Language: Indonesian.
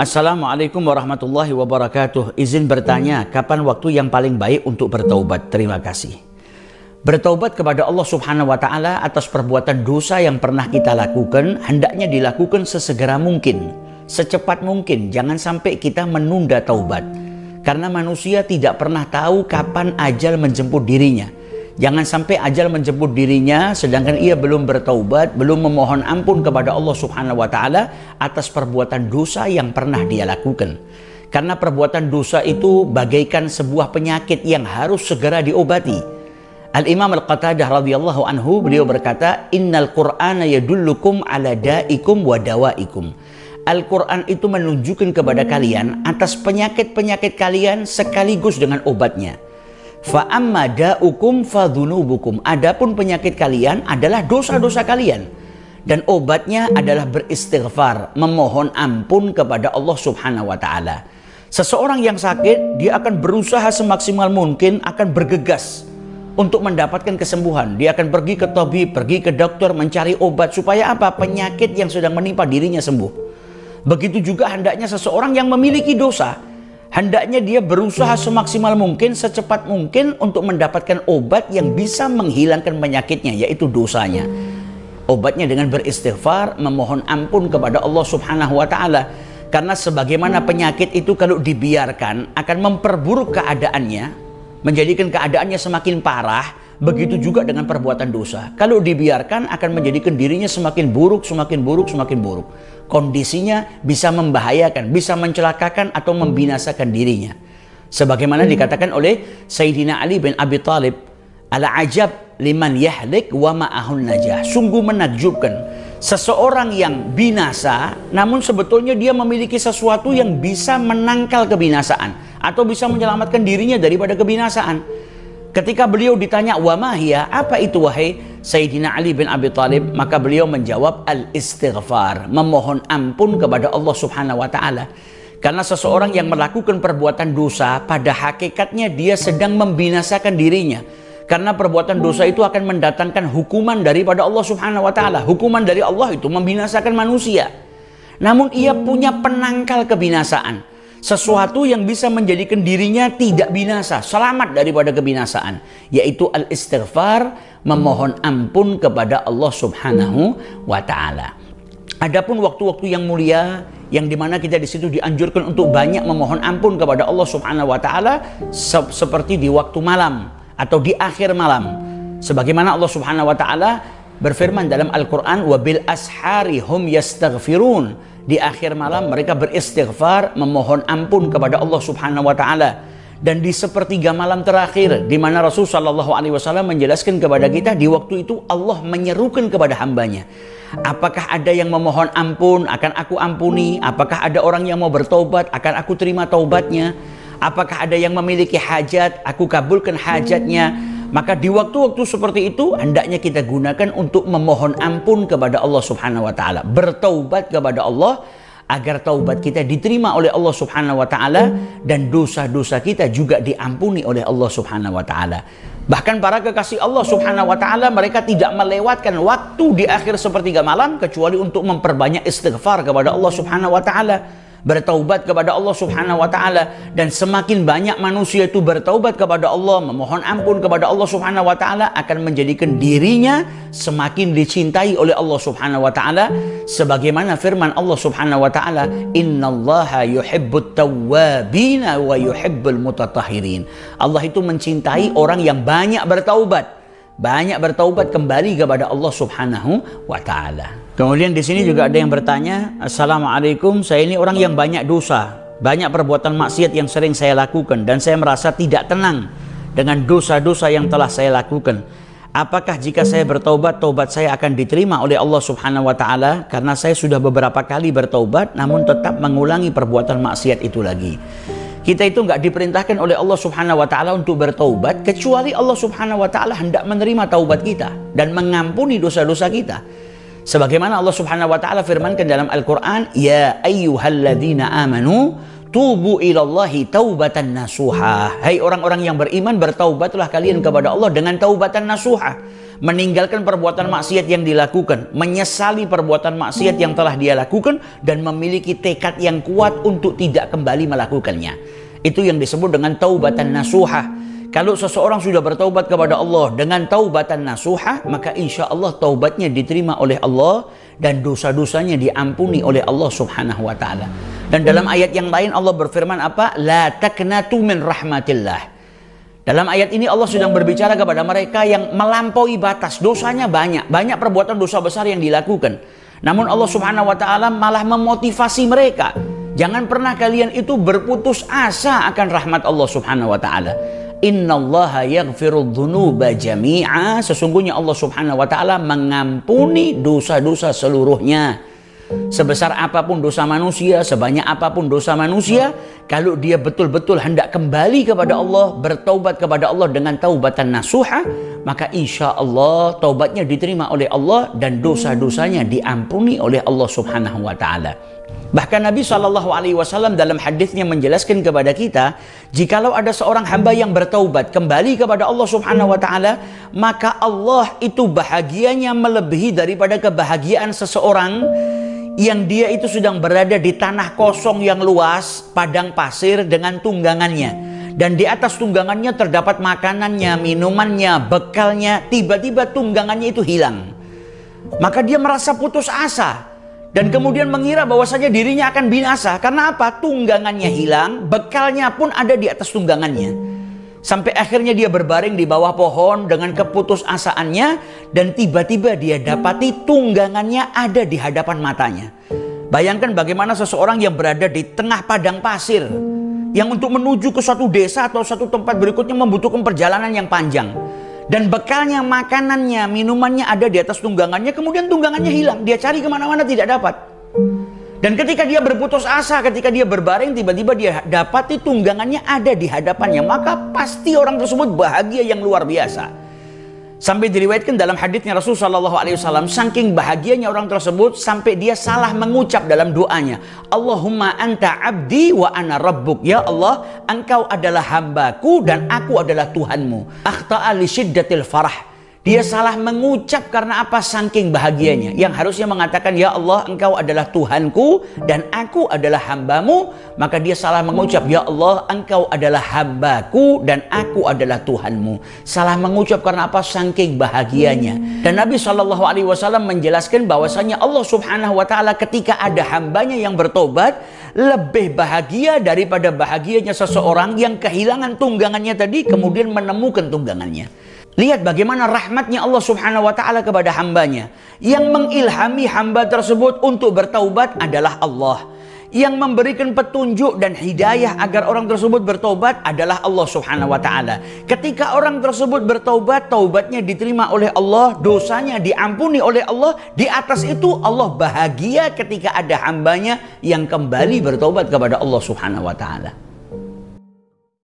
Assalamualaikum warahmatullahi wabarakatuh. Izin bertanya, kapan waktu yang paling baik untuk bertaubat? Terima kasih. Bertaubat kepada Allah Subhanahu wa Ta'ala atas perbuatan dosa yang pernah kita lakukan, hendaknya dilakukan sesegera mungkin, secepat mungkin. Jangan sampai kita menunda taubat, karena manusia tidak pernah tahu kapan ajal menjemput dirinya. Jangan sampai ajal menjemput dirinya sedangkan ia belum bertaubat, belum memohon ampun kepada Allah Subhanahu wa Ta'ala atas perbuatan dosa yang pernah dia lakukan. Karena perbuatan dosa itu bagaikan sebuah penyakit yang harus segera diobati. Al-Imam Al-Qatadah radhiyallahu anhu, beliau berkata, "Innal Qur'ana yadullukum ala da'ikum wa dawaikum." Al-Quran itu menunjukkan kepada kalian atas penyakit-penyakit kalian sekaligus dengan obatnya. Fa amma da'ukum fadzunubukum. Adapun penyakit kalian adalah dosa-dosa kalian, dan obatnya adalah beristighfar, memohon ampun kepada Allah Subhanahu wa Ta'ala. Seseorang yang sakit, dia akan berusaha semaksimal mungkin, akan bergegas untuk mendapatkan kesembuhan. Dia akan pergi ke tabib, pergi ke dokter, mencari obat supaya apa? Penyakit yang sedang menimpa dirinya sembuh. Begitu juga hendaknya seseorang yang memiliki dosa, hendaknya dia berusaha semaksimal mungkin, secepat mungkin untuk mendapatkan obat yang bisa menghilangkan penyakitnya, yaitu dosanya. Obatnya dengan beristighfar, memohon ampun kepada Allah Subhanahu wa Ta'ala. Karena sebagaimana penyakit itu kalau dibiarkan akan memperburuk keadaannya, menjadikan keadaannya semakin parah. Begitu juga dengan perbuatan dosa. Kalau dibiarkan akan menjadikan dirinya semakin buruk, semakin buruk, semakin buruk. Kondisinya bisa membahayakan, bisa mencelakakan atau membinasakan dirinya. Sebagaimana dikatakan oleh Sayyidina Ali bin Abi Thalib, "Ala ajab liman yahlik wa ma'ahun najah." Sungguh menakjubkan seseorang yang binasa, namun sebetulnya dia memiliki sesuatu yang bisa menangkal kebinasaan atau bisa menyelamatkan dirinya daripada kebinasaan. Ketika beliau ditanya, "Wa ma hiya?" Apa itu wahai Sayyidina Ali bin Abi Thalib? Maka beliau menjawab, al-istighfar, memohon ampun kepada Allah Subhanahu wa Ta'ala. Karena seseorang yang melakukan perbuatan dosa, pada hakikatnya dia sedang membinasakan dirinya. Karena perbuatan dosa itu akan mendatangkan hukuman daripada Allah Subhanahu wa Ta'ala. Hukuman dari Allah itu membinasakan manusia. Namun ia punya penangkal kebinasaan, sesuatu yang bisa menjadikan dirinya tidak binasa, selamat daripada kebinasaan, yaitu al-istighfar, memohon ampun kepada Allah Subhanahu wa Ta'ala. Adapun waktu-waktu yang mulia, yang dimana kita di situ dianjurkan untuk banyak memohon ampun kepada Allah Subhanahu wa Ta'ala, seperti di waktu malam atau di akhir malam. Sebagaimana Allah Subhanahu wa Ta'ala berfirman dalam Al-Quran, "Wa bil ashari hum yastaghfirun." Di akhir malam mereka beristighfar, memohon ampun kepada Allah Subhanahu wa Ta'ala. Dan di sepertiga malam terakhir, di mana Rasul sallallahu alaihi wasallam menjelaskan kepada kita, di waktu itu Allah menyerukan kepada hambanya, apakah ada yang memohon ampun, akan aku ampuni. Apakah ada orang yang mau bertobat, akan aku terima taubatnya. Apakah ada yang memiliki hajat, aku kabulkan hajatnya. Maka di waktu-waktu seperti itu hendaknya kita gunakan untuk memohon ampun kepada Allah Subhanahu wa Ta'ala, bertaubat kepada Allah agar taubat kita diterima oleh Allah Subhanahu wa Ta'ala dan dosa-dosa kita juga diampuni oleh Allah Subhanahu wa Ta'ala. Bahkan para kekasih Allah Subhanahu wa Ta'ala, mereka tidak melewatkan waktu di akhir sepertiga malam kecuali untuk memperbanyak istighfar kepada Allah Subhanahu wa Ta'ala, bertaubat kepada Allah Subhanahu wa Ta'ala. Dan semakin banyak manusia itu bertaubat kepada Allah, memohon ampun kepada Allah Subhanahu wa Ta'ala, akan menjadikan dirinya semakin dicintai oleh Allah Subhanahu wa Ta'ala. Sebagaimana firman Allah Subhanahu wa Ta'ala, "Innallaha yuhibbut tawwabina wa yuhibbul mutatahhirin." Allah itu mencintai orang yang banyak bertaubat kembali kepada Allah Subhanahu wa Ta'ala. Kemudian di sini juga ada yang bertanya, "Assalamualaikum, saya ini orang yang banyak dosa, banyak perbuatan maksiat yang sering saya lakukan, dan saya merasa tidak tenang dengan dosa-dosa yang telah saya lakukan. Apakah jika saya bertaubat, taubat saya akan diterima oleh Allah Subhanahu wa Ta'ala? Karena saya sudah beberapa kali bertaubat, namun tetap mengulangi perbuatan maksiat itu lagi." Kita itu nggak diperintahkan oleh Allah Subhanahu wa Ta'ala untuk bertaubat, kecuali Allah Subhanahu wa Ta'ala hendak menerima taubat kita dan mengampuni dosa-dosa kita. Sebagaimana Allah Subhanahu wa Ta'ala firmankan dalam Al-Quran, "Ya ayyuhalladzina amanu tubu ilallahi taubatan nasuha." Hai orang-orang yang beriman, bertaubatlah kalian kepada Allah dengan taubatan nasuha. meninggalkan perbuatan maksiat yang dilakukan, menyesali perbuatan maksiat yang telah dia lakukan, dan memiliki tekad yang kuat untuk tidak kembali melakukannya. Itu yang disebut dengan taubatan nasuha. Kalau seseorang sudah bertaubat kepada Allah dengan taubatan nasuha, maka insya Allah taubatnya diterima oleh Allah dan dosa-dosanya diampuni oleh Allah Subhanahu wa Ta'ala. Dan dalam ayat yang lain Allah berfirman apa? La taqnatu min rahmatillah. Dalam ayat ini Allah sedang berbicara kepada mereka yang melampaui batas, dosanya banyak perbuatan dosa besar yang dilakukan. Namun Allah Subhanahu wa Ta'ala malah memotivasi mereka. Jangan pernah kalian itu berputus asa akan rahmat Allah Subhanahu wa Ta'ala. Innallaha yaghfirudz dzunuba jami'a. Sesungguhnya Allah Subhanahu wa Ta'ala mengampuni dosa-dosa seluruhnya. Sebesar apapun dosa manusia, sebanyak apapun dosa manusia, kalau dia betul-betul hendak kembali kepada Allah, bertaubat kepada Allah dengan taubatan nasuha, maka insya Allah taubatnya diterima oleh Allah dan dosa-dosanya diampuni oleh Allah Subhanahu wa Ta'ala. Bahkan Nabi SAW dalam hadisnya menjelaskan kepada kita, jikalau ada seorang hamba yang bertaubat kembali kepada Allah Subhanahu wa Ta'ala, maka Allah itu bahagianya melebihi daripada kebahagiaan seseorang yang dia itu sedang berada di tanah kosong yang luas, padang pasir dengan tunggangannya, dan di atas tunggangannya terdapat makanannya, minumannya, bekalnya. Tiba-tiba tunggangannya itu hilang, maka dia merasa putus asa dan kemudian mengira bahwasanya dirinya akan binasa. Karena apa? Tunggangannya hilang, bekalnya pun ada di atas tunggangannya. Sampai akhirnya dia berbaring di bawah pohon dengan keputusasaannya, dan tiba-tiba dia dapati tunggangannya ada di hadapan matanya. Bayangkan bagaimana seseorang yang berada di tengah padang pasir, yang untuk menuju ke suatu desa atau suatu tempat berikutnya membutuhkan perjalanan yang panjang. Dan bekalnya, makanannya, minumannya ada di atas tunggangannya, kemudian tunggangannya hilang. Dia cari kemana-mana tidak dapat. Dan ketika dia berputus asa, ketika dia berbaring, tiba-tiba dia dapati tunggangannya ada di hadapannya, maka pasti orang tersebut bahagia yang luar biasa. Sampai diriwayatkan dalam haditsnya Rasulullah SAW, saking bahagianya orang tersebut sampai dia salah mengucap dalam doanya, Allahumma anta abdi wa ana rabbuk. Ya Allah, engkau adalah hambaku dan aku adalah Tuhanmu. Akhta'a li syiddatil farah. Dia salah mengucap karena apa? Saking bahagianya. Yang harusnya mengatakan, ya Allah, engkau adalah Tuhanku dan aku adalah hambamu. Maka dia salah mengucap, ya Allah, engkau adalah hambaku dan aku adalah Tuhanmu. Salah mengucap karena apa? Saking bahagianya. Dan Nabi SAW menjelaskan bahwasanya Allah Subhanahu wa Ta'ala ketika ada hambanya yang bertobat, lebih bahagia daripada bahagianya seseorang yang kehilangan tunggangannya tadi kemudian menemukan tunggangannya. Lihat bagaimana rahmatnya Allah Subhanahu wa Ta'ala kepada hambanya. Yang mengilhami hamba tersebut untuk bertaubat adalah Allah. Yang memberikan petunjuk dan hidayah agar orang tersebut bertaubat adalah Allah Subhanahu wa Ta'ala. Ketika orang tersebut bertaubat, taubatnya diterima oleh Allah, dosanya diampuni oleh Allah. Di atas itu Allah bahagia ketika ada hambanya yang kembali bertaubat kepada Allah Subhanahu wa Ta'ala.